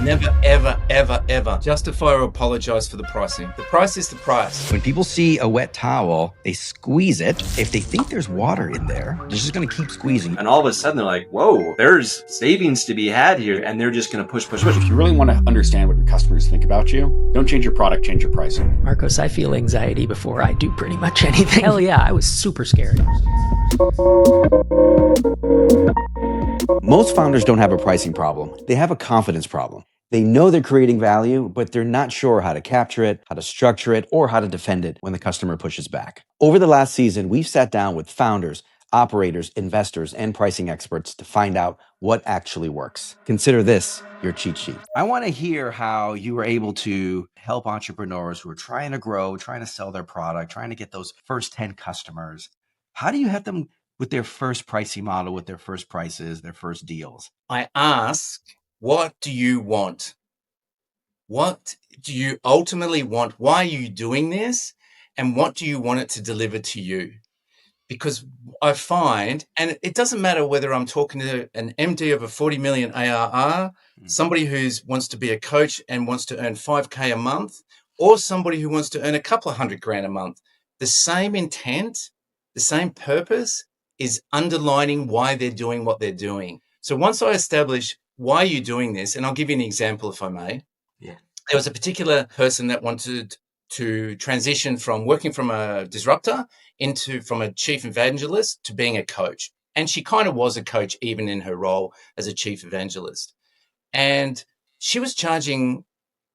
Never, ever, ever, ever justify or apologize for the pricing. The price is the price. When people see a wet towel, they squeeze it. If they think there's water in there, they're just going to keep squeezing. And all of a sudden they're like, whoa, there's savings to be had here. And they're just going to push. If you really want to understand what your customers think about you, don't change your product, change your pricing. Marcos, I feel anxiety before I do pretty much anything. Hell yeah, I was super scared. Most founders don't have a pricing problem. They have a confidence problem. They know they're creating value, but they're not sure how to capture it, how to structure it, or how to defend it when the customer pushes back. Over the last season, we've sat down with founders, operators, investors, and pricing experts to find out what actually works. Consider this your cheat sheet. I want to hear how you were able to help entrepreneurs who are trying to grow, trying to sell their product, trying to get those first 10 customers. How do you help them with their first pricing model, with their first prices, their first deals? I ask, what do you want? What do you ultimately want? Why are you doing this? And what do you want it to deliver to you? Because I find, and it doesn't matter whether I'm talking to an MD of a 40 million ARR, somebody who wants to be a coach and wants to earn 5K a month, or somebody who wants to earn a couple of $100,000 a month, the same intent, the same purpose is underlining why they're doing what they're doing. So once I establish why you're doing this, and I'll give you an example if I may. Yeah. There was a particular person that wanted to transition from working from a disruptor from a chief evangelist to being a coach. And she kind of was a coach even in her role as a chief evangelist. And she was charging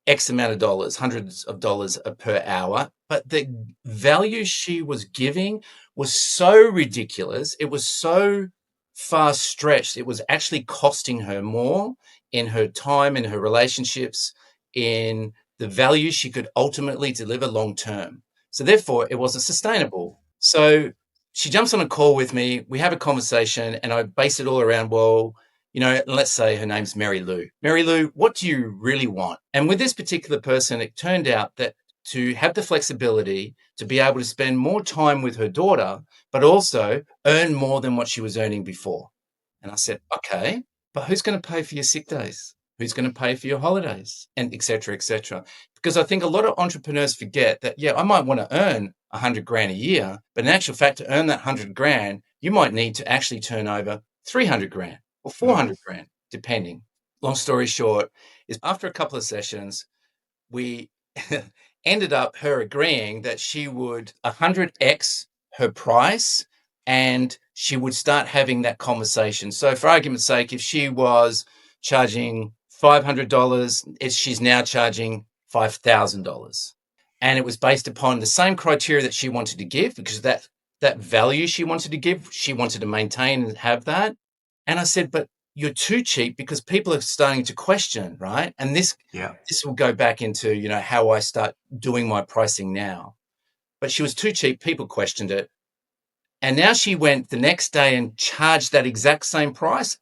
X amount of dollars, hundreds of dollars per hour. But the value she was giving was so ridiculous. It was so far stretched. It was actually costing her more in her time, in her relationships, in the value she could ultimately deliver long term. So therefore, it wasn't sustainable. So she jumps on a call with me. We have a conversation and I base it all around, well, let's say her name's Mary Lou. Mary Lou, what do you really want? And with this particular person, it turned out that to have the flexibility to be able to spend more time with her daughter, but also earn more than what she was earning before. And I said, okay, but who's going to pay for your sick days? Who's going to pay for your holidays? And et cetera, et cetera. Because I think a lot of entrepreneurs forget that, I might want to earn $100,000 a year, but in actual fact, to earn that $100,000, you might need to actually turn over $300,000 or $400,000, depending. Long story short, is after a couple of sessions, we ended up her agreeing that she would 100x her price and she would start having that conversation. So for argument's sake, if she was charging $500, she's now charging $5,000. And it was based upon the same criteria that she wanted to give, because that value she wanted to give, she wanted to maintain and have that. And I said, but you're too cheap because people are starting to question, right? And this will go back into, how I start doing my pricing now. But she was too cheap. People questioned it. And now she went the next day and charged that exact same price.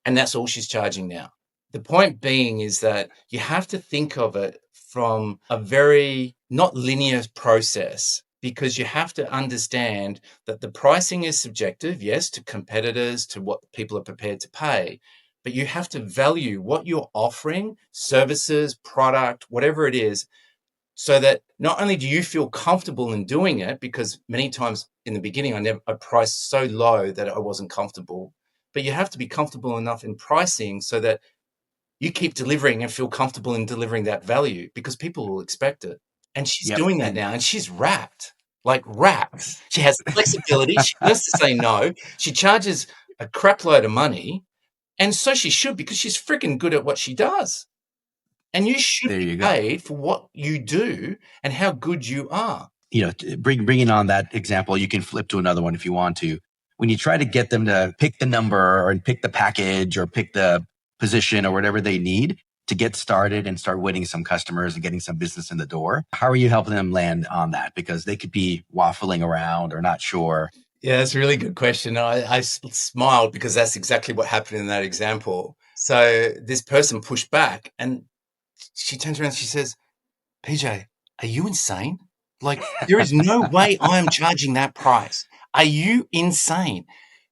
And that's all she's charging now. The point being is that you have to think of it from a very not linear process, because you have to understand that the pricing is subjective, yes, to competitors, to what people are prepared to pay, but you have to value what you're offering, services, product, whatever it is, so that not only do you feel comfortable in doing it, because many times in the beginning I priced so low that I wasn't comfortable, but you have to be comfortable enough in pricing so that you keep delivering and feel comfortable in delivering that value, because people will expect it. And she's doing that now, and she's wrapped. She has flexibility. She learns to say no. She charges a crap load of money, and so she should, because she's freaking good at what she does. And you should be paid for what you do and how good you are. Bringing on that example, you can flip to another one if you want to. When you try to get them to pick the number or pick the package or pick the position or whatever they need to get started and start winning some customers and getting some business in the door, how are you helping them land on that? Because they could be waffling around or not sure. Yeah, that's a really good question. I smiled because that's exactly what happened in that example. So this person pushed back and she turns around and she says, PJ, are you insane? There is no way I am charging that price. Are you insane?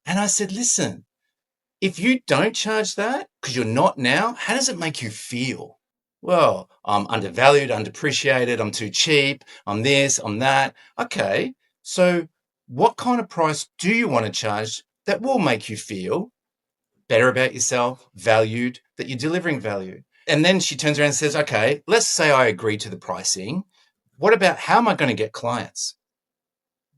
And I said, listen, if you don't charge that because you're not now, how does it make you feel? Well, I'm undervalued, underappreciated, I'm too cheap, I'm this, I'm that. Okay, so what kind of price do you want to charge that will make you feel better about yourself, valued, that you're delivering value? And then she turns around and says, okay, let's say I agree to the pricing. What about how am I going to get clients?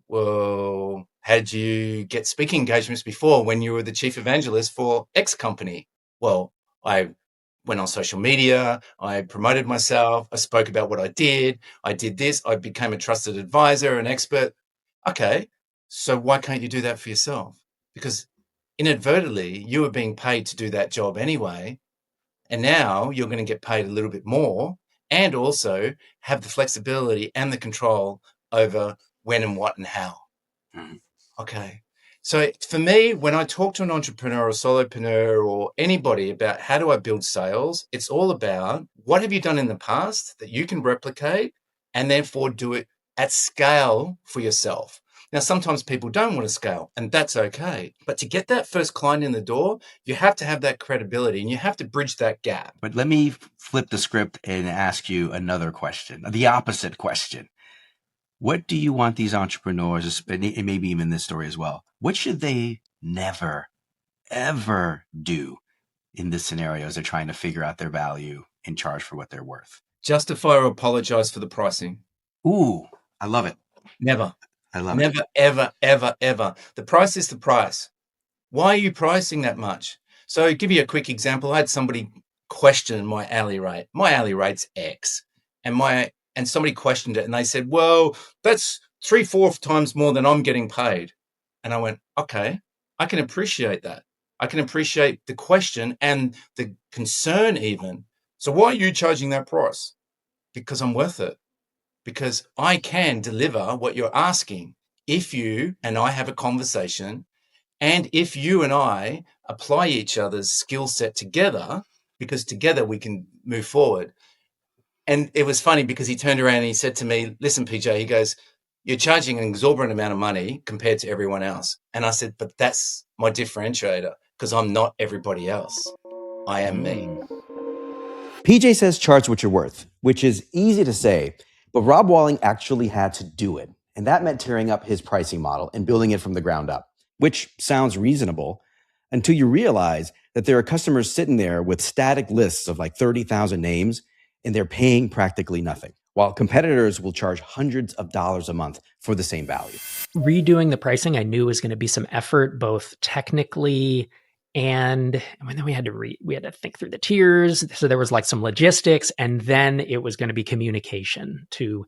Well, had you get speaking engagements before when you were the chief evangelist for X company? Well, I went on social media, I promoted myself, I spoke about what I did this, I became a trusted advisor, an expert. Okay, so why can't you do that for yourself? Because inadvertently, you were being paid to do that job anyway. And now you're going to get paid a little bit more and also have the flexibility and the control over when and what and how. Mhm. Okay. So for me, when I talk to an entrepreneur or solopreneur or anybody about how do I build sales, it's all about what have you done in the past that you can replicate and therefore do it at scale for yourself. Now, sometimes people don't want to scale, and that's okay. But to get that first client in the door, you have to have that credibility and you have to bridge that gap. But let me flip the script and ask you another question, the opposite question. What do you want these entrepreneurs, and maybe even this story as well, what should they never, ever do in this scenario as they're trying to figure out their value and charge for what they're worth? Justify or apologize for the pricing. Ooh, I love it. Never. I love Never, it. ever, ever, ever. The price is the price. Why are you pricing that much? So I'll give you a quick example. I had somebody question my hourly rate. My hourly rate's X. And somebody questioned it and they said, well, that's 3/4 times more than I'm getting paid. And I went, okay, I can appreciate that. I can appreciate the question and the concern even. So why are you charging that price? Because I'm worth it. Because I can deliver what you're asking if you and I have a conversation and if you and I apply each other's skill set together, because together we can move forward. And it was funny because he turned around and he said to me, listen, PJ, he goes, you're charging an exorbitant amount of money compared to everyone else. And I said, but that's my differentiator because I'm not everybody else. I am me. PJ says charge what you're worth, which is easy to say, but Rob Walling actually had to do it. And that meant tearing up his pricing model and building it from the ground up, which sounds reasonable until you realize that there are customers sitting there with static lists of like 30,000 names and they're paying practically nothing, while competitors will charge hundreds of dollars a month for the same value. Redoing the pricing, I knew was going to be some effort, both technically and then we had to think through the tiers. So there was like some logistics, and then it was going to be communication to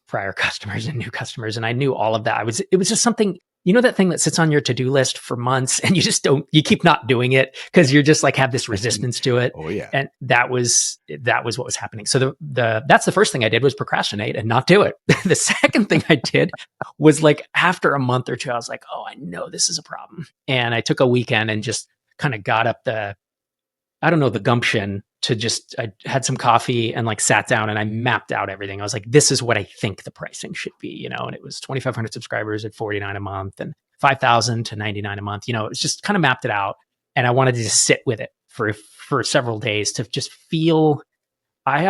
prior customers and new customers. And I knew all of that. It was just something, that thing that sits on your to-do list for months and you keep not doing it because you're just like have this resistance to it. Oh yeah. And that was what was happening. So that's the first thing I did was procrastinate and not do it. The second thing I did was like after a month or two, I was like, oh, I know this is a problem. And I took a weekend and just kind of got up the gumption to I had some coffee and like sat down and I mapped out everything. I was like, this is what I think the pricing should be, and it was 2,500 subscribers at $49 a month and 5,000 to $99 a month. It was just kind of mapped it out. And I wanted to just sit with it for several days to just feel. I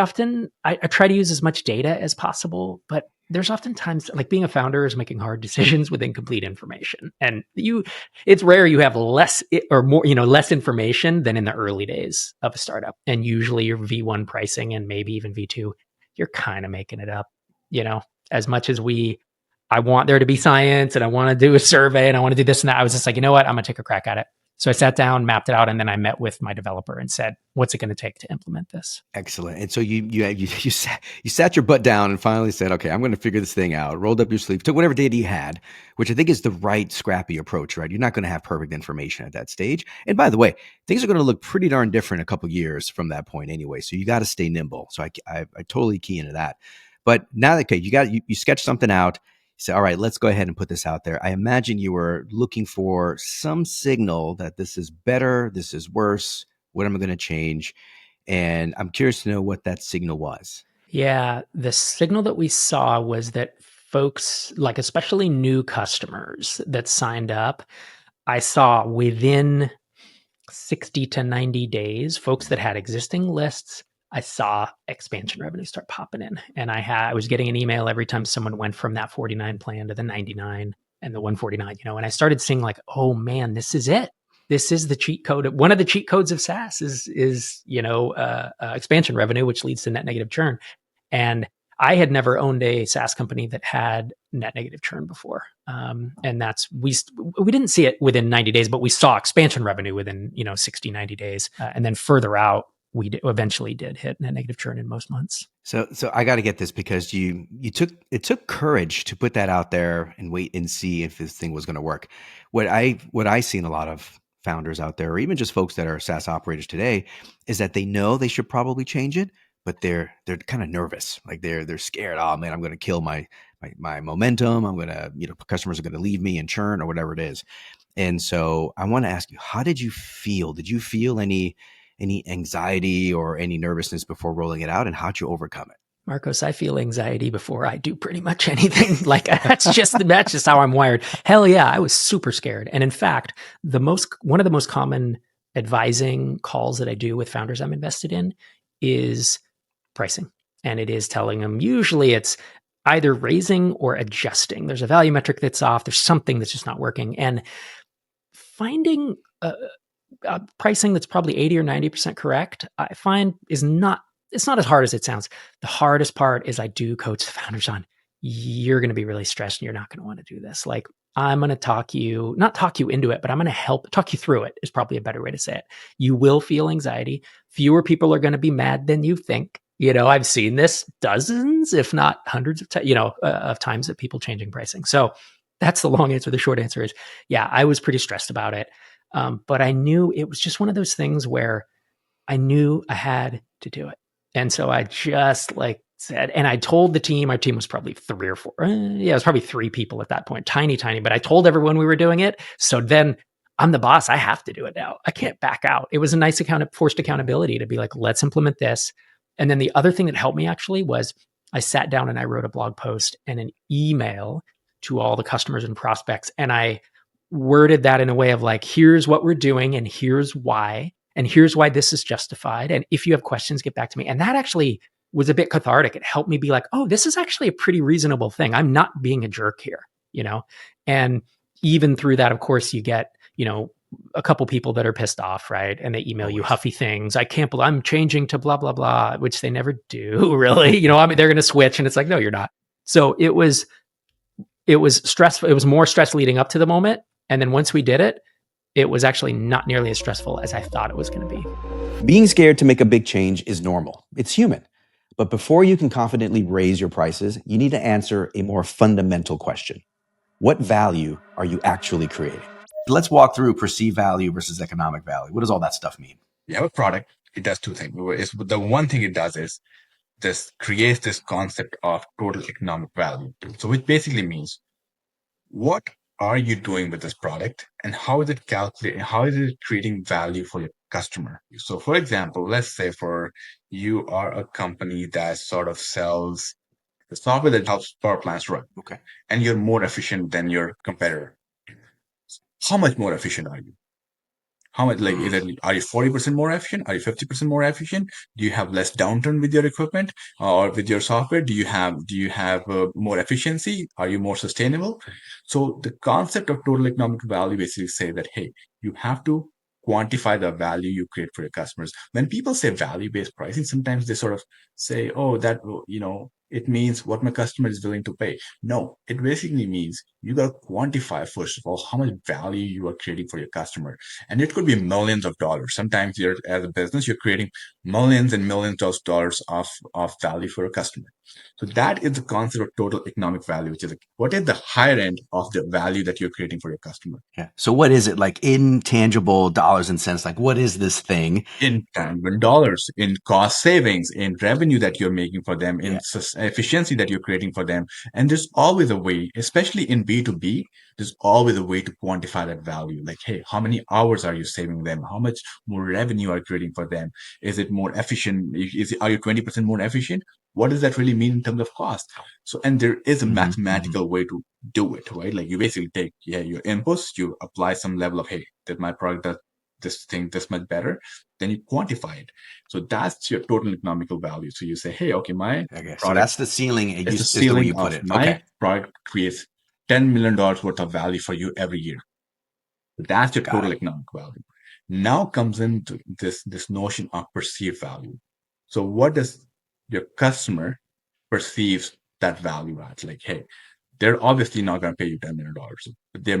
try to use as much data as possible, but there's often times like being a founder is making hard decisions with incomplete information. And it's rare you have less or more, less information than in the early days of a startup. And usually your V1 pricing and maybe even V2, you're kind of making it up, as much as I want there to be science and I want to do a survey and I want to do this and that. I was just like, you know what? I'm going to take a crack at it. So I sat down, mapped it out, and then I met with my developer and said, what's it going to take to implement this? Excellent. And so you sat your butt down and finally said, okay, I'm going to figure this thing out. Rolled up your sleeve, took whatever data you had, which I think is the right scrappy approach, right? You're not going to have perfect information at that stage. And by the way, things are going to look pretty darn different a couple years from that point anyway. So you got to stay nimble. So I totally key into that. But now that, okay, you sketched something out. You said, all right, let's go ahead and put this out there. I imagine you were looking for some signal that this is better, this is worse. What am I going to change? And I'm curious to know what that signal was. Yeah, the signal that we saw was that folks, like especially new customers that signed up, I saw within 60 to 90 days, folks that had existing lists, I saw expansion revenue start popping in. And I was getting an email every time someone went from that 49 plan to the 99 and the 149, and I started seeing like, oh man, this is it. This is the cheat code. One of the cheat codes of SaaS is expansion revenue, which leads to net negative churn. And I had never owned a SaaS company that had net negative churn before. And that's, we didn't see it within 90 days, but we saw expansion revenue within, 60, 90 days. And then further out, we eventually did hit net negative churn in most months. So I got to get this, because it took courage to put that out there and wait and see if this thing was going to work. What I see in a lot of founders out there, or even just folks that are SaaS operators today, is that they know they should probably change it, but they're kind of nervous. Like they're scared. Oh man, I'm going to kill my momentum. I'm going to, customers are going to leave me and churn or whatever it is. And so I want to ask you, how did you feel? Did you feel any anxiety or any nervousness before rolling it out, and how'd you overcome it? Marcos, I feel anxiety before I do pretty much anything. Like that's just how I'm wired. Hell yeah, I was super scared. And in fact, one of the most common advising calls that I do with founders I'm invested in is pricing. And it is telling them, usually it's either raising or adjusting. There's a value metric that's off. There's something that's just not working. And finding pricing that's probably 80 or 90% correct, I find it's not as hard as it sounds. The hardest part is I do coach the founders on, you're going to be really stressed and you're not going to want to do this. Like I'm going to not talk you into it, but I'm going to help talk you through it is probably a better way to say it. You will feel anxiety. Fewer people are going to be mad than you think. I've seen this dozens, if not hundreds of times that people changing pricing. So that's the long answer. The short answer is, yeah, I was pretty stressed about it. But I knew it was just one of those things where I knew I had to do it. And so I just said, and I told the team, our team was probably 3 or 4. It was probably 3 people at that point, tiny, but I told everyone we were doing it. So then I'm the boss. I have to do it now. I can't back out. It was a nice forced accountability to be like, let's implement this. And then the other thing that helped me actually was I sat down and I wrote a blog post and an email to all the customers and prospects. And I worded that in a way of like, here's what we're doing and here's why this is justified. And if you have questions, get back to me. And that actually was a bit cathartic. It helped me be like, oh, this is actually a pretty reasonable thing. I'm not being a jerk here, And even through that, of course, you get, a couple people that are pissed off, right? And they email you huffy things. I can't believe I'm changing to blah, blah, blah, which they never do really. They're going to switch and it's like, no, you're not. So it was stressful. It was more stress leading up to the moment. And then once we did it, it was actually not nearly as stressful as I thought it was going to be. Being scared to make a big change is normal. It's human. But before you can confidently raise your prices, you need to answer a more fundamental question. What value are you actually creating? Let's walk through perceived value versus economic value. What does all that stuff mean? You have a product, it does 2 things. The one thing it does is this creates this concept of total economic value. So which basically means, what are you doing with this product and how is it calculating, how is it creating value for your customer? So for example, let's say for you are a company that sort of sells the software that helps power plants run. Okay. And you're more efficient than your competitor. How much more efficient are you? How much, are you 40% more efficient? Are you 50% more efficient? Do you have less downtime with your equipment or with your software? Do you have more efficiency? Are you more sustainable? So the concept of total economic value basically say that, hey, you have to quantify the value you create for your customers. When people say value-based pricing, sometimes they sort of say, oh, that, it means what my customer is willing to pay. No, it basically means you got to quantify, first of all, how much value you are creating for your customer. And it could be millions of dollars. Sometimes as a business, you're creating millions and millions of dollars of value for a customer. So that is the concept of total economic value, which is what is the higher end of the value that you're creating for your customer. Yeah. So what is it, like intangible dollars and cents? Like what is this thing? In tangible dollars, in cost savings, in revenue that you're making for them, in efficiency that you're creating for them. And there's always a way, especially in B2B, there's always a way to quantify that value. Like, hey, how many hours are you saving them? How much more revenue are you creating for them? Is it more efficient? Are you 20% more efficient? What does that really mean in terms of cost? So, and there is a mathematical way to do it, right? Like you basically take, your inputs, you apply some level of, hey, that my product does this much better, then you quantify it. So that's your total economical value. So you say, hey, okay, my Okay, so product that's the ceiling. is the Is the way ceiling you put of it. my Okay, product creates $10 million worth of value for you every year. That's your Got total it. economic value. Now comes into this notion of perceived value. So what does your customer perceives that value at? Like, hey, they're obviously not going to pay you $10 million, but they're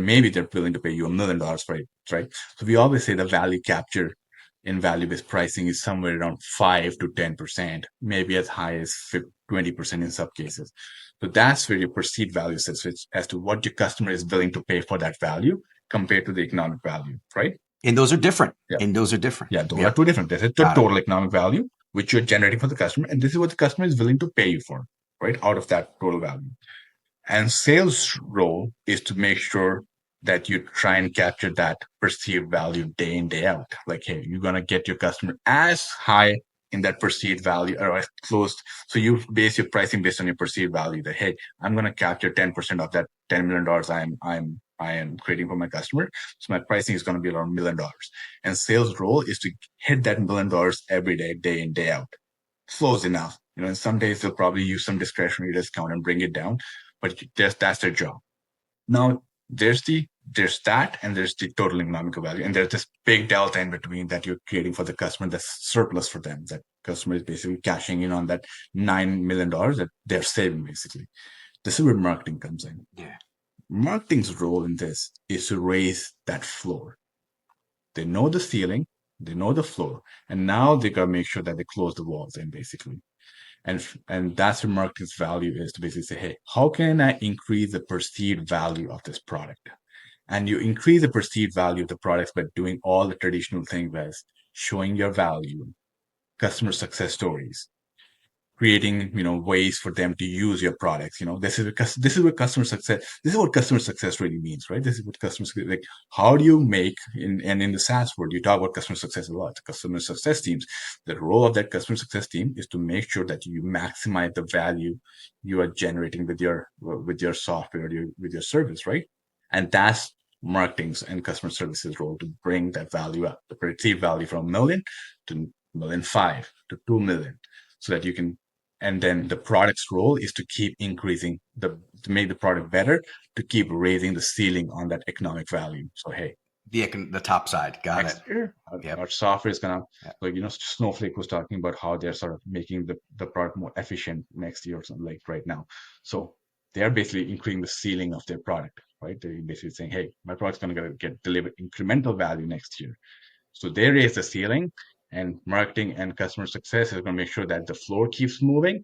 willing to pay you $1 million for it, right? So we always say the value capture in value-based pricing is somewhere around 5 to 10%, maybe as high as 20% in some cases. So that's where your perceived value sits, as to what your customer is willing to pay for that value compared to the economic value, right? And those are different. Yeah. And those are different. Yeah, those are two different. This is the Got it. total economic value, which you're generating for the customer, and this is what the customer is willing to pay you for, right? Out of that total value. And sales role is to make sure that you try and capture that perceived value day in, day out. Like, hey, you're going to get your customer as high in that perceived value or as close. So you base your pricing based on your perceived value that, hey, I'm going to capture 10% of that $10 million I am creating for my customer. So my pricing is going to be around $1 million. And sales role is to hit that $1 million every day, day in, day out. Close enough. And some days they'll probably use some discretionary discount and bring it down, but that's their job. Now there's that, and there's the total economic value, and there's this big delta in between that you're creating for the customer. That's surplus for them. That customer is basically cashing in on that $9 million that they're saving. Basically, this is where marketing comes in. Yeah. Marketing's role in this is to raise that floor. They know the ceiling, they know the floor, and now they gotta make sure that they close the walls in, basically. And that's where marketing's value is, to basically say, hey, how can I increase the perceived value of this product? And you increase the perceived value of the products by doing all the traditional things as showing your value, customer success stories, creating ways for them to use your products. This is what customer success really means, right? This is what customer success, like, how do you make in the SaaS world, you talk about customer success a lot. Customer success teams, the role of that customer success team is to make sure that you maximize the value you are generating with your software, with your service, right? And that's marketing's and customer services role, to bring that value up, the perceived value from $1 million to $1.5 million to $2 million, so that you can. And then the product's role is to keep increasing to make the product better, to keep raising the ceiling on that economic value. So, hey, The top side. Got next it. year, Yep. our software is gonna, Yep. like, Snowflake was talking about how they're sort of making the product more efficient next year or something, like right now. So they're basically increasing the ceiling of their product, right? They're basically saying, hey, my product's gonna get delivered incremental value next year. So they raise the ceiling, and marketing and customer success is going to make sure that the floor keeps moving,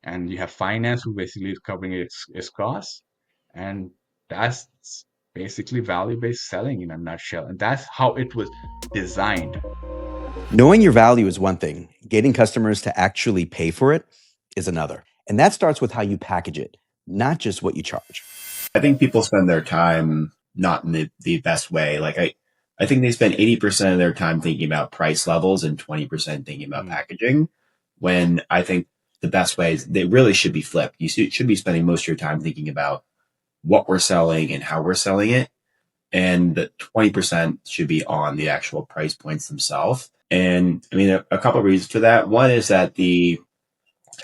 and you have finance who basically is covering its costs, and that's basically value-based selling in a nutshell, and that's how it was designed. Knowing your value is one thing. Getting customers to actually pay for it is another. And that starts with how you package it, not just what you charge. I think people spend their time not in the best way. Like I think they spend 80% of their time thinking about price levels and 20% thinking about packaging, when I think the best way is they really should be flipped. You should be spending most of your time thinking about what we're selling and how we're selling it. And the 20% should be on the actual price points themselves. And I mean, a couple of reasons for that. One is that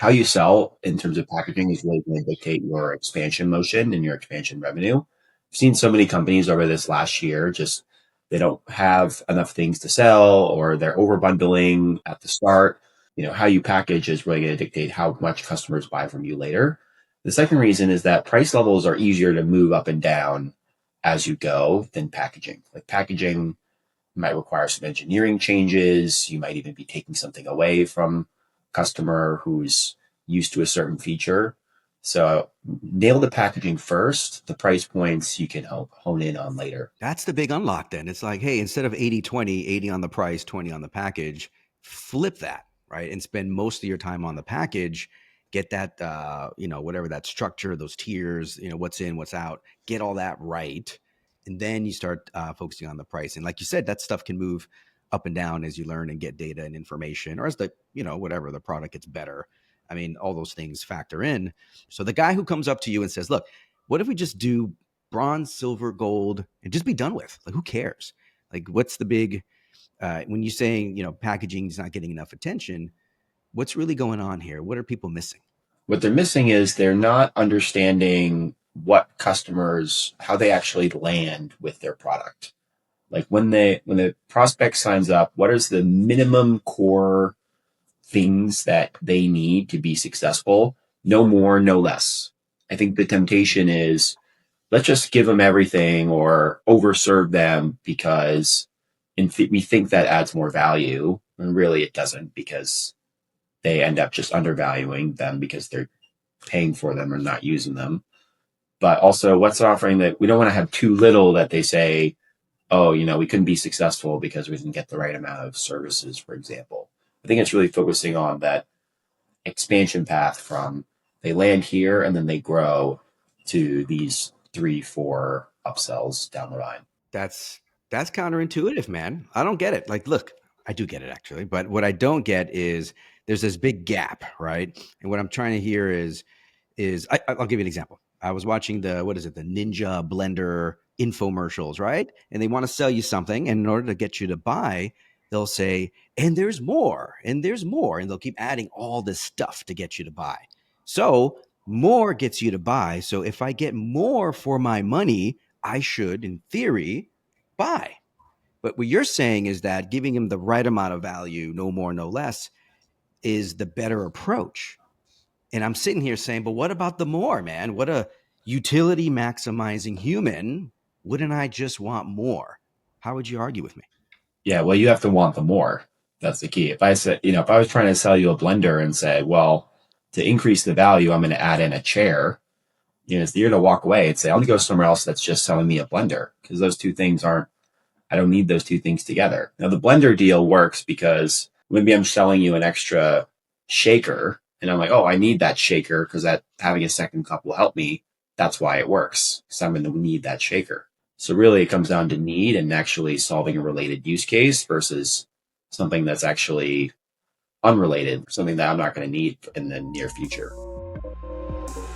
how you sell in terms of packaging is really going to dictate your expansion motion and your expansion revenue. I've seen so many companies over this last year, just they don't have enough things to sell, or they're over bundling at the start. How you package is really going to dictate how much customers buy from you later. The second reason is that price levels are easier to move up and down as you go than packaging. Like packaging might require some engineering changes. You might even be taking something away from a customer who's used to a certain feature. So nail the packaging first. The price points you can hone in on later. That's the big unlock then. It's like, hey, instead of 80-20, 80 on the price, 20 on the package, flip that, right? And spend most of your time on the package. Get that, whatever that structure, those tiers, what's in, what's out, get all that right. And then you start focusing on the price. And like you said, that stuff can move up and down as you learn and get data and information, or as whatever, the product gets better. I mean, all those things factor in. So the guy who comes up to you and says, look, what if we just do bronze, silver, gold, and just be done with? Like, who cares? Like, what's the big When you're saying, packaging is not getting enough attention, what's really going on here? What are people missing? What they're missing is they're not understanding what customers, how they actually land with their product. Like when the prospect signs up, what is the minimum core things that they need to be successful? No more, no less. I think the temptation is, let's just give them everything or overserve them because we think that adds more value. And really it doesn't, because they end up just undervaluing them because they're paying for them or not using them. But also, what's offering that we don't want to have too little that they say, oh, we couldn't be successful because we didn't get the right amount of services, for example. I think it's really focusing on that expansion path from they land here and then they grow to these 3-4 upsells down the line. That's counterintuitive, man. I don't get it. Like, look, I do get it actually, but what I don't get is there's this big gap, right? And what I'm trying to hear is I'll give you an example. I was watching the Ninja Blender infomercials, right? And they want to sell you something, and in order to get you to buy, they'll say, and there's more, and there's more, and they'll keep adding all this stuff to get you to buy. So more gets you to buy. So if I get more for my money, I should, in theory, buy. But what you're saying is that giving him the right amount of value, no more, no less, is the better approach. And I'm sitting here saying, but what about the more, man? What a utility maximizing human. Wouldn't I just want more? How would you argue with me? Yeah, well, you have to want the more. That's the key. If I said, if I was trying to sell you a blender and say, well, to increase the value, I'm going to add in a chair, it's the year to walk away and say, I'll go somewhere else that's just selling me a blender, because those two things I don't need those two things together. Now, the blender deal works because maybe I'm selling you an extra shaker and I'm like, oh, I need that shaker because that having a second cup will help me. That's why it works, because I'm going to need that shaker. So really it comes down to need and actually solving a related use case versus something that's actually unrelated, something that I'm not going to need in the near future.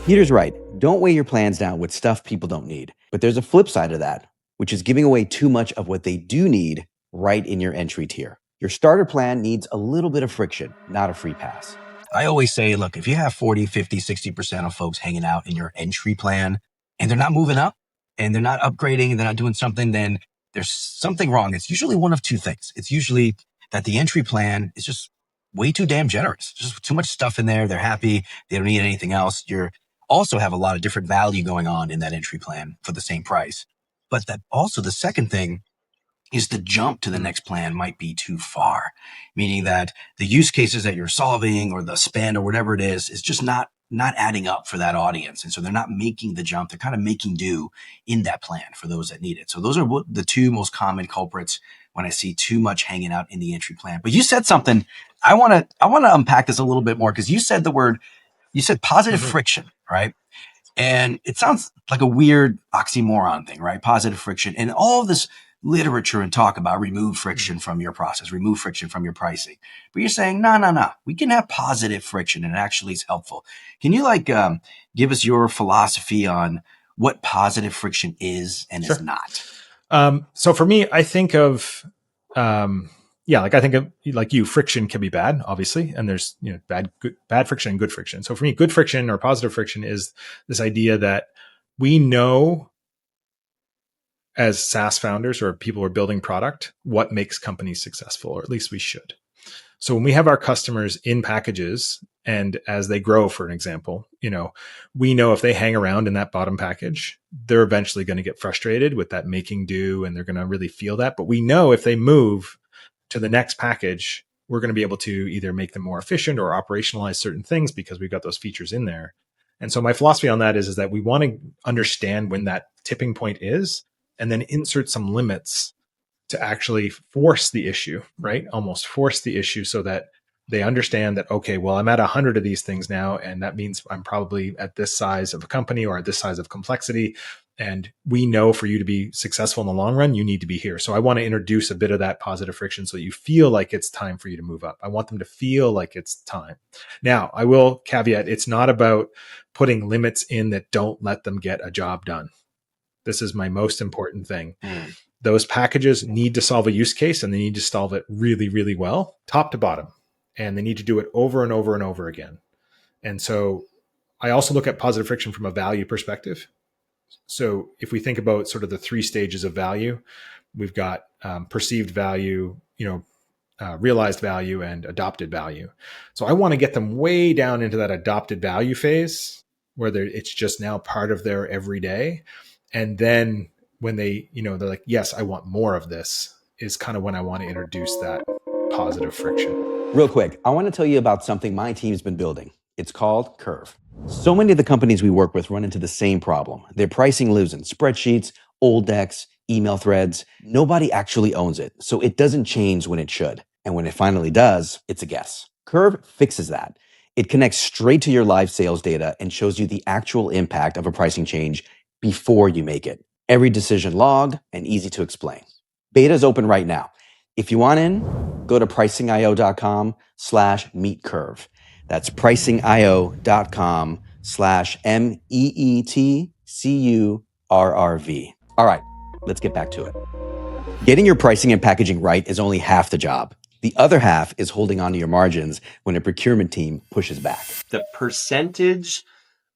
Peter's right. Don't weigh your plans down with stuff people don't need. But there's a flip side of that, which is giving away too much of what they do need right in your entry tier. Your starter plan needs a little bit of friction, not a free pass. I always say, look, if you have 40, 50, 60% of folks hanging out in your entry plan and they're not moving up and they're not upgrading and they're not doing something, then there's something wrong. It's usually one of two things. It's usually that the entry plan is just way too damn generous. Just too much stuff in there. They're happy. They don't need anything else. You also have a lot of different value going on in that entry plan for the same price. But that also the second thing is the jump to the next plan might be too far, meaning that the use cases that you're solving or the spend or whatever it is just not adding up for that audience. And so they're not making the jump. They're kind of making do in that plan for those that need it. So those are the two most common culprits when I see too much hanging out in the entry plan. But you said something, I want to unpack this a little bit more, because you said positive friction, right? And it sounds like a weird oxymoron thing, right? Positive friction. And all of this literature and talk about remove friction from your process, remove friction from your pricing. But you're saying, no. We can have positive friction and it actually is helpful. Can you give us your philosophy on what positive friction is and is not? So for me, I think of, friction can be bad, obviously. And there's, bad friction and good friction. So for me, good friction or positive friction is this idea that we know as SaaS founders or people who are building product, what makes companies successful, or at least we should. So when we have our customers in packages and as they grow, for an example, we know if they hang around in that bottom package, they're eventually going to get frustrated with that making do, and they're going to really feel that. But we know if they move to the next package, we're going to be able to either make them more efficient or operationalize certain things because we've got those features in there. And so my philosophy on that is that we want to understand when that tipping point is, and then insert some limits to actually force the issue, right? Almost force the issue so that they understand that, okay, well, I'm at 100 of these things now, and that means I'm probably at this size of a company or at this size of complexity. And we know for you to be successful in the long run, you need to be here. So I want to introduce a bit of that positive friction so that you feel like it's time for you to move up. I want them to feel like it's time. Now, I will caveat, it's not about putting limits in that don't let them get a job done. This is my most important thing. those packages need to solve a use case, and they need to solve it really, really well, top to bottom. And they need to do it over and over and over again. And so I also look at positive friction from a value perspective. So if we think about sort of the three stages of value, we've got perceived value, realized value, and adopted value. So I want to get them way down into that adopted value phase where it's just now part of their everyday. And then when they're like, yes, I want more of this, is kind of when I want to introduce that positive friction. Real quick, I want to tell you about something my team's been building. It's called Curve. So many of the companies we work with run into the same problem. Their pricing lives in spreadsheets, old decks, email threads. Nobody actually owns it, so it doesn't change when it should. And when it finally does, it's a guess. Curve fixes that. It connects straight to your live sales data and shows you the actual impact of a pricing change before you make it. Every decision logged and easy to explain. Beta's open right now. If you want in, go to pricingio.com/meetcurve. That's pricingio.com/MEETCURRV. All right, let's get back to it. Getting your pricing and packaging right is only half the job. The other half is holding on to your margins when a procurement team pushes back. The percentage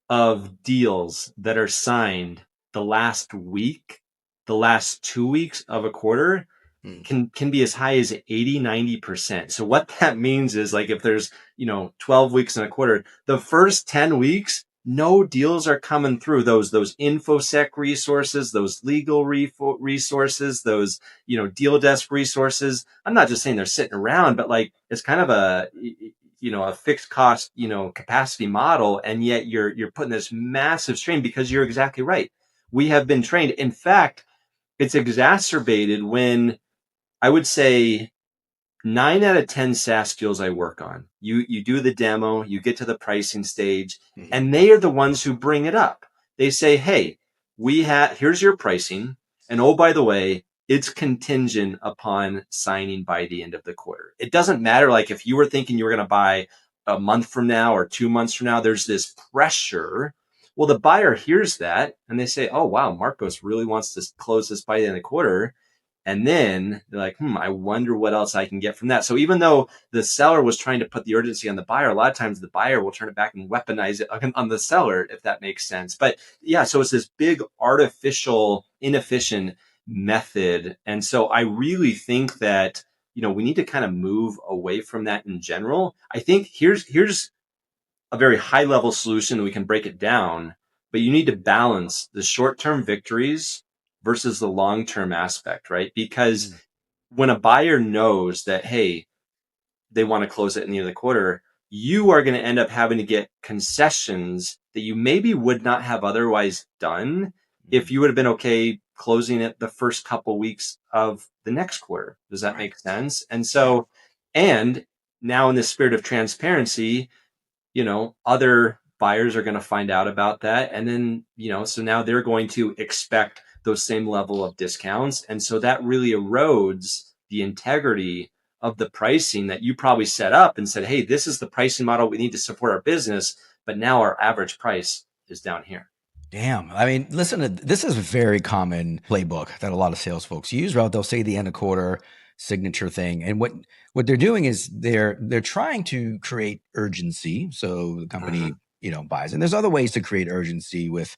of deals that are signed the last week, the last 2 weeks of a quarter can be as high as 80-90%. So what that means is, like, if there's 12 weeks in a quarter, the first 10 weeks no deals are coming through. Those infosec resources, those legal resources, those deal desk resources. I'm not just saying they're sitting around, but like it's kind of a fixed cost capacity model, and yet you're putting this massive strain because you're exactly right. We have been trained. In fact, it's exacerbated when I would say 9 out of 10 SaaS deals I work on, you do the demo, you get to the pricing stage, and they are the ones who bring it up. They say, hey, here's your pricing. And oh, by the way, it's contingent upon signing by the end of the quarter. It doesn't matter. Like if you were thinking you were going to buy a month from now or 2 months from now, there's this pressure. Well, the buyer hears that and they say, oh, wow, Marcos really wants to close this by the end of the quarter. And then they're like, I wonder what else I can get from that. So even though the seller was trying to put the urgency on the buyer, a lot of times the buyer will turn it back and weaponize it on the seller, if that makes sense. But yeah, so it's this big artificial, inefficient method. And so I really think that, we need to kind of move away from that in general. I think here's a very high level solution. We can break it down, but you need to balance the short-term victories versus the long-term aspect, right? Because when a buyer knows that, hey, they want to close it in the end of the quarter, you are going to end up having to get concessions that you maybe would not have otherwise done if you would have been okay closing it the first couple weeks of the next quarter. Does that make sense? And so, and now in the spirit of transparency, other buyers are going to find out about that. And then, so now they're going to expect those same level of discounts. And so that really erodes the integrity of the pricing that you probably set up and said, hey, this is the pricing model we need to support our business. But now our average price is down here. Damn. I mean, listen, this is a very common playbook that a lot of sales folks use, right? They'll say the end of quarter signature thing. And what they're doing is they're trying to create urgency. So the company, buys. And there's other ways to create urgency with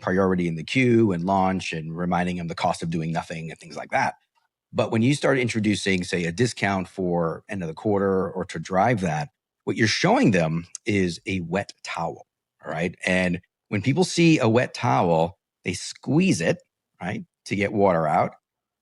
priority in the queue and launch and reminding them the cost of doing nothing and things like that. But when you start introducing, say, a discount for end of the quarter or to drive that, what you're showing them is a wet towel. All right. And when people see a wet towel, they squeeze it, right, to get water out.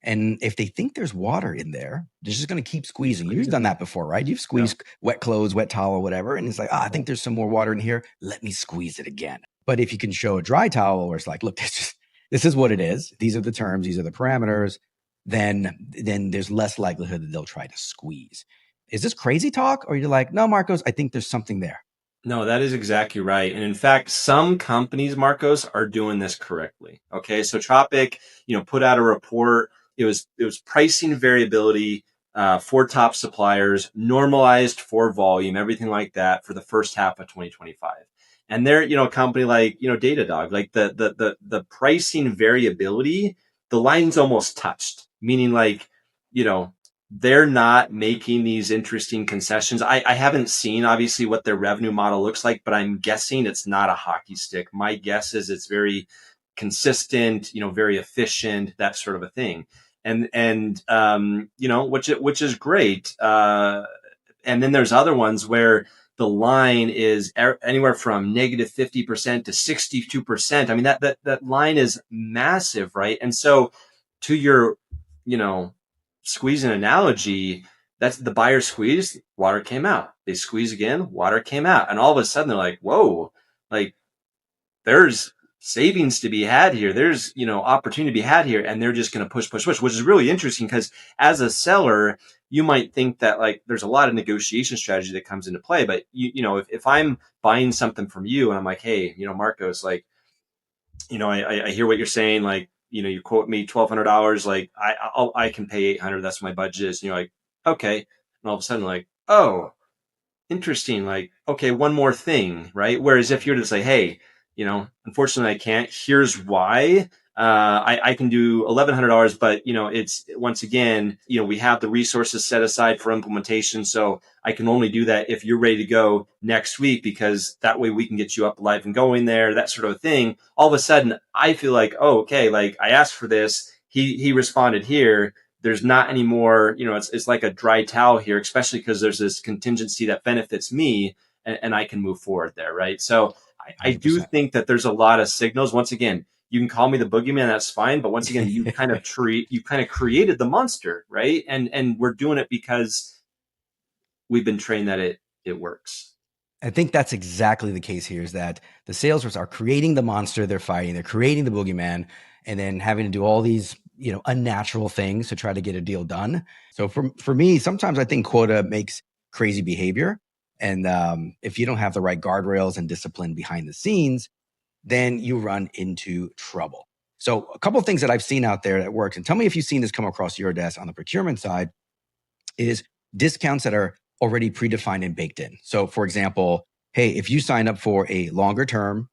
And if they think there's water in there, they're just going to keep squeezing. You've done that before, right? You've squeezed wet clothes, wet towel, whatever. And it's like, I think there's some more water in here. Let me squeeze it again. But if you can show a dry towel where it's like, look, this is what it is. These are the terms. These are the parameters. Then there's less likelihood that they'll try to squeeze. Is this crazy talk? Or you're like, no, Marcos, I think there's something there. No, that is exactly right. And in fact, some companies, Marcos, are doing this correctly. Okay. So Tropic, put out a report. It was pricing variability for top suppliers, normalized for volume, everything like that for the first half of 2025. And they're, a company like, Datadog, like the pricing variability, the line's almost touched, meaning like, they're not making these interesting concessions. I haven't seen obviously what their revenue model looks like, but I'm guessing it's not a hockey stick. My guess is it's very consistent, very efficient, that sort of a thing. And which is great. And then there's other ones where the line is anywhere from negative 50% to 62%. I mean, that line is massive, right? And so to your, squeeze an analogy, that's the buyer squeeze, water came out. They squeeze again, water came out. And all of a sudden they're like, whoa, like there's savings to be had here. There's, opportunity to be had here. And they're just going to push, which is really interesting because as a seller, you might think that like there's a lot of negotiation strategy that comes into play. But if I'm buying something from you and I'm like, hey, Marcos, like, I hear what you're saying. Like, you quote me $1,200. Like I can pay $800. That's my budget is. And you're like, okay. And all of a sudden like, oh, interesting. Like, okay, one more thing, right? Whereas if you're to say, hey, unfortunately I can't, here's why. I can do $1,100, but it's once again, we have the resources set aside for implementation. So I can only do that if you're ready to go next week, because that way we can get you up live and going there, that sort of thing. All of a sudden I feel like, oh, okay, like I asked for this. He responded here. There's not any more, it's like a dry towel here, especially because there's this contingency that benefits me and I can move forward there. Right. So I do think that there's a lot of signals. Once again, you can call me the boogeyman, that's fine. But once again, you kind of created the monster, right? And we're doing it because we've been trained that it works. I think that's exactly the case here, is that the sales reps are creating the monster they're fighting. They're creating the boogeyman and then having to do all these, unnatural things to try to get a deal done. So for me, sometimes I think quota makes crazy behavior. And if you don't have the right guardrails and discipline behind the scenes, then you run into trouble. So a couple of things that I've seen out there that works, and tell me if you've seen this come across your desk on the procurement side, is discounts that are already predefined and baked in. So for example, hey, if you sign up for a longer term,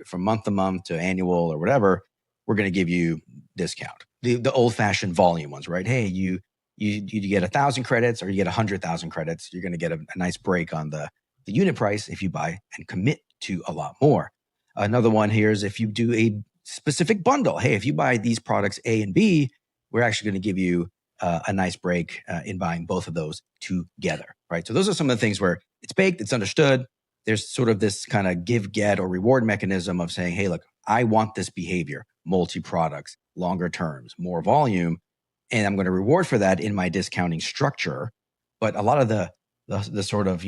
from month to month to annual or whatever, we're going to give you discount. The old fashioned volume ones, right? Hey, you get 1,000 credits or you get 100,000 credits. You're going to get a nice break on the unit price if you buy and commit to a lot more. Another one here is if you do a specific bundle. Hey, if you buy these products A and B, we're actually going to give you a nice break in buying both of those together, right? So those are some of the things where it's baked, it's understood. There's sort of this kind of give, get, or reward mechanism of saying, hey, look, I want this behavior, multi-products, longer terms, more volume, and I'm going to reward for that in my discounting structure. But a lot of the sort of,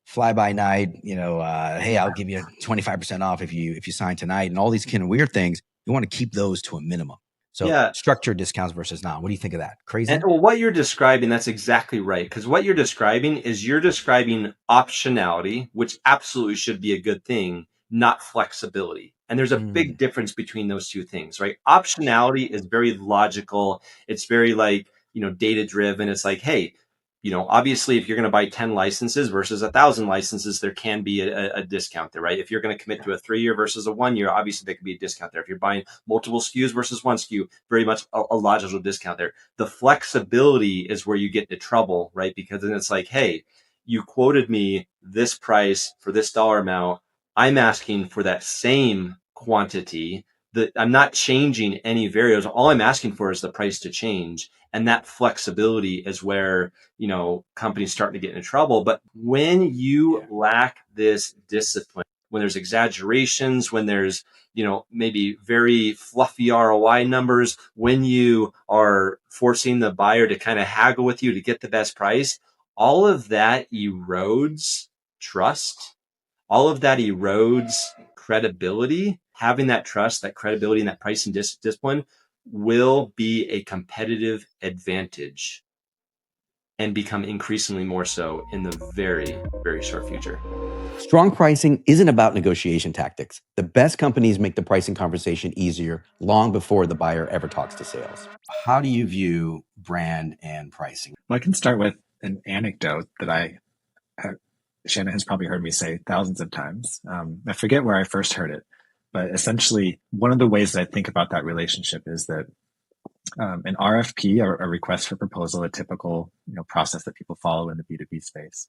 fly by night, hey, I'll give you 25% off if you sign tonight, and all these kind of weird things, you want to keep those to a minimum. So structured discounts versus not. What do you think of that? Crazy? And what you're describing, that's exactly right. Because what you're describing optionality, which absolutely should be a good thing, not flexibility. And there's a big difference between those two things, right? Optionality is very logical. It's very data driven. It's like, hey, obviously if you're going to buy 10 licenses versus 1,000 licenses, there can be a discount there, right? If you're going to commit to a 3-year versus a 1-year, obviously there could be a discount there. If you're buying multiple SKUs versus one SKU, very much a logical discount there. The flexibility is where you get into trouble, right? Because then it's like, hey, you quoted me this price for this dollar amount. I'm asking for that same quantity. That I'm not changing any variables. All I'm asking for is the price to change. And that flexibility is where, companies start to get into trouble. But when you lack this discipline, when there's exaggerations, when there's, maybe very fluffy ROI numbers, when you are forcing the buyer to kind of haggle with you to get the best price, all of that erodes trust. All of that erodes credibility. Having that trust, that credibility, and that pricing discipline will be a competitive advantage and become increasingly more so in the very, very short future. Strong pricing isn't about negotiation tactics. The best companies make the pricing conversation easier long before the buyer ever talks to sales. How do you view brand and pricing? Well, I can start with an anecdote that Shannon has probably heard me say thousands of times. I forget where I first heard it, but essentially one of the ways that I think about that relationship is that An RFP, or a request for proposal, a typical process that people follow in the B2B space.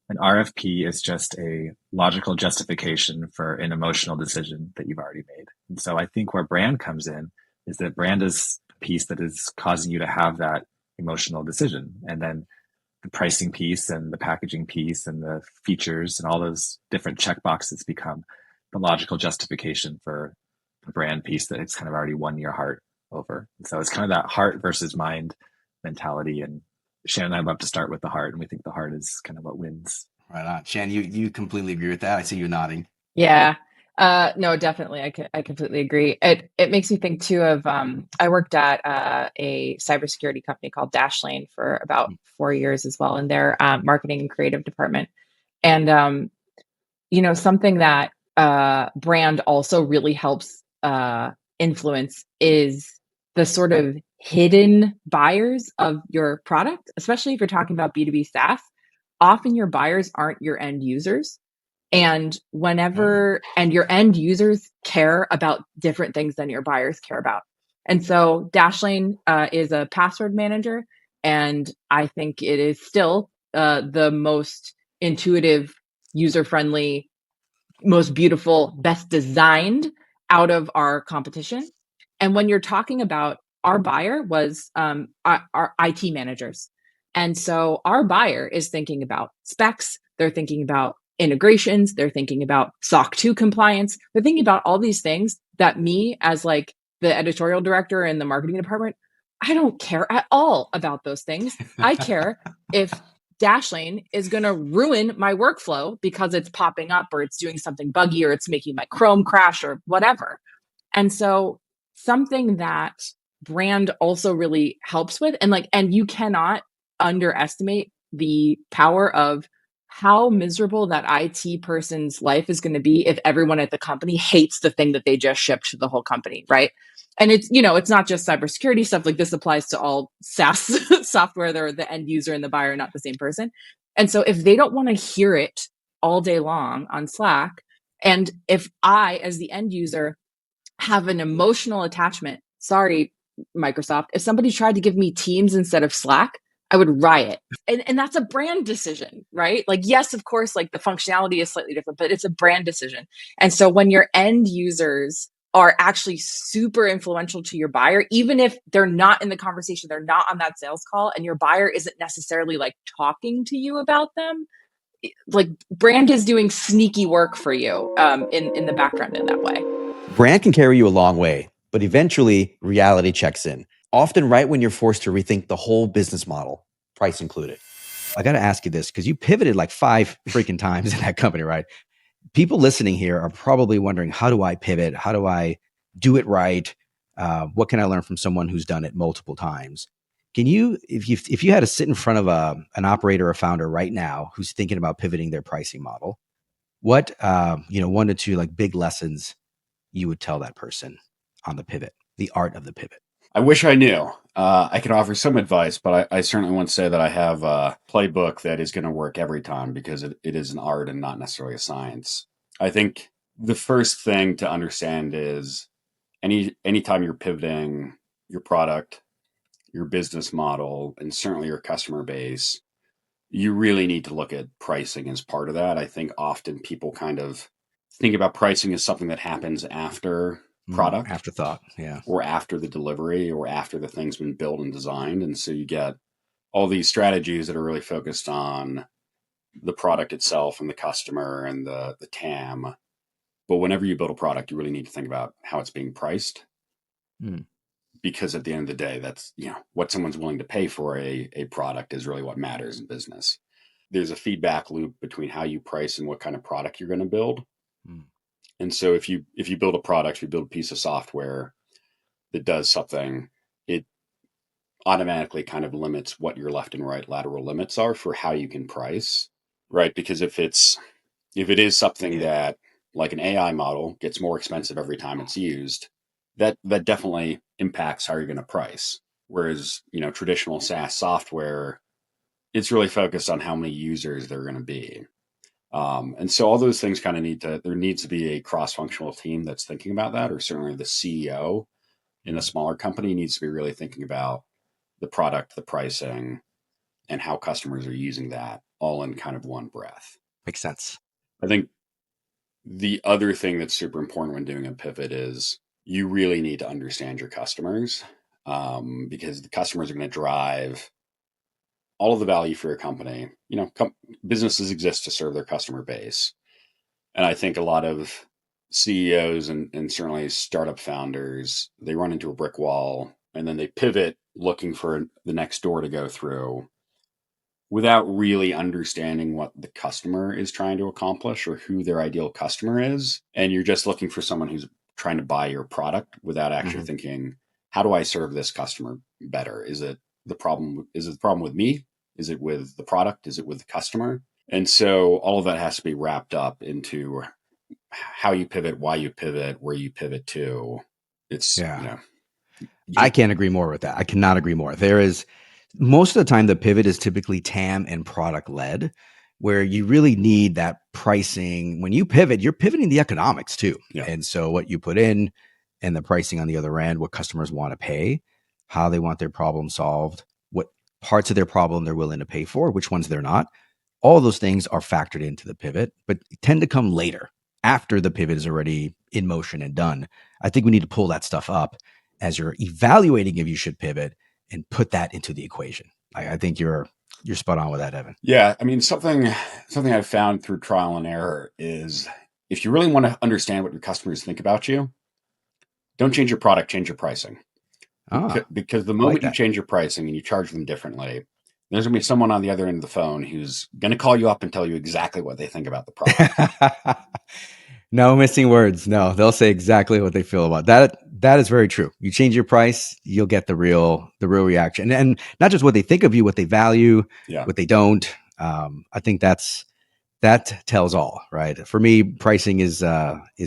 An RFP is just a logical justification for an emotional decision that you've already made. And so I think where brand comes in is that brand is a piece that is causing you to have that emotional decision. And then the pricing piece and the packaging piece and the features and all those different checkboxes become the logical justification for the brand piece that it's kind of already won your heart over. And so it's kind of that heart versus mind mentality. And Shannon and I love to start with the heart, and we think the heart is kind of what wins. Right on. Shan, you completely agree with that? I see you nodding. Yeah. No, definitely. I completely agree. It makes me think too of, I worked at a cybersecurity company called Dashlane for about 4 years as well, in their marketing and creative department. And, something that brand also really helps influence is the sort of hidden buyers of your product, especially if you're talking about B2B SaaS. Often your buyers aren't your end users. And and your end users care about different things than your buyers care about. And so Dashlane is a password manager, and I think it is still the most intuitive, user-friendly, most beautiful, best designed out of our competition. And when you're talking about, our buyer was our IT managers. And so our buyer is thinking about specs, they're thinking about integrations, they're thinking about SOC 2 compliance, they're thinking about all these things that me, as like the editorial director in the marketing department, I don't care at all about those things. I care if Dashlane is going to ruin my workflow because it's popping up, or it's doing something buggy, or it's making my Chrome crash, or whatever. And so something that brand also really helps with, and you cannot underestimate the power of how miserable that IT person's life is going to be if everyone at the company hates the thing that they just shipped to the whole company, right? And it's not just cybersecurity stuff. Like, this applies to all SaaS software. They're the end user and the buyer, not the same person. And so if they don't want to hear it all day long on Slack, and if I, as the end user, have an emotional attachment, sorry, Microsoft, if somebody tried to give me Teams instead of Slack, I would riot. And that's a brand decision, right? Like, yes, of course, like the functionality is slightly different, but it's a brand decision. And so when your end users are actually super influential to your buyer, even if they're not in the conversation, they're not on that sales call, and your buyer isn't necessarily like talking to you about them, like, brand is doing sneaky work for you in the background in that way. Brand can carry you a long way, but eventually reality checks in, often right when you're forced to rethink the whole business model, price included. I got to ask you this, because you pivoted like 5 freaking times in that company, right? People listening here are probably wondering, how do I pivot? How do I do it right? What can I learn from someone who's done it multiple times? Can you, if you had to sit in front of an operator or founder right now who's thinking about pivoting their pricing model, what 1 to 2 like big lessons you would tell that person on the pivot, the art of the pivot? I wish I knew. I could offer some advice, but I certainly won't say that I have a playbook that is going to work every time, because it is an art and not necessarily a science. I think the first thing to understand is anytime you're pivoting your product, your business model, and certainly your customer base, you really need to look at pricing as part of that. I think often people kind of think about pricing as something that happens after product, afterthought, yeah, or after the delivery, or after the thing's been built and designed. And so you get all these strategies that are really focused on the product itself and the customer and the TAM. But whenever you build a product, you really need to think about how it's being priced. Because at the end of the day, that's, what someone's willing to pay for a product is really what matters in business. There's a feedback loop between how you price and what kind of product you're going to build. And so if you build a product, you build a piece of software that does something, it automatically kind of limits what your left and right lateral limits are for how you can price, right? Because if it is something that, like an AI model, gets more expensive every time it's used, that definitely impacts how you're going to price. Whereas, traditional SaaS software, it's really focused on how many users there are going to be. And so all those things kind of there needs to be a cross-functional team that's thinking about that, or certainly the CEO in a smaller company needs to be really thinking about the product, the pricing, and how customers are using that all in kind of one breath. Makes sense. I think the other thing that's super important when doing a pivot is you really need to understand your customers, because the customers are going to drive all of the value for your company. Businesses exist to serve their customer base. And I think a lot of CEOs and certainly startup founders, they run into a brick wall and then they pivot looking for the next door to go through without really understanding what the customer is trying to accomplish or who their ideal customer is. And you're just looking for someone who's trying to buy your product without actually thinking, how do I serve this customer better? Is it the problem with me? Is it with the product? Is it with the customer? And so all of that has to be wrapped up into how you pivot, why you pivot, where you pivot to. It's, I can't agree more with that. I cannot agree more. Most of the time, the pivot is typically TAM and product led, where you really need that pricing. When you pivot, you're pivoting the economics too. Yeah. And so what you put in and the pricing on the other end, what customers want to pay, how they want their problem solved, what parts of their problem they're willing to pay for, which ones they're not. All those things are factored into the pivot, but tend to come later after the pivot is already in motion and done. I think we need to pull that stuff up as you're evaluating if you should pivot and put that into the equation. I think you're spot on with that, Evan. Yeah. I mean, something I've found through trial and error is if you really want to understand what your customers think about you, don't change your product, change your pricing. Because the moment you change your pricing and you charge them differently, there's going to be someone on the other end of the phone who's going to call you up and tell you exactly what they think about the product. No missing words. No, they'll say exactly what they feel about that. That is very true. You change your price, you'll get the real reaction, and not just what they think of you, what they value, what they don't. I think that tells all, right? For me, pricing is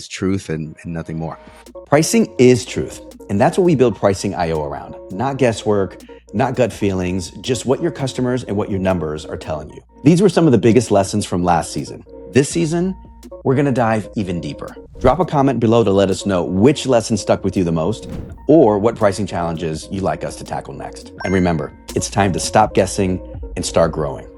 truth and nothing more. Pricing is truth, and that's what we build Pricing.io around. Not guesswork, not gut feelings, just what your customers and what your numbers are telling you. These were some of the biggest lessons from last season. This season, we're going to dive even deeper. Drop a comment below to let us know which lesson stuck with you the most or what pricing challenges you'd like us to tackle next. And remember, it's time to stop guessing and start growing.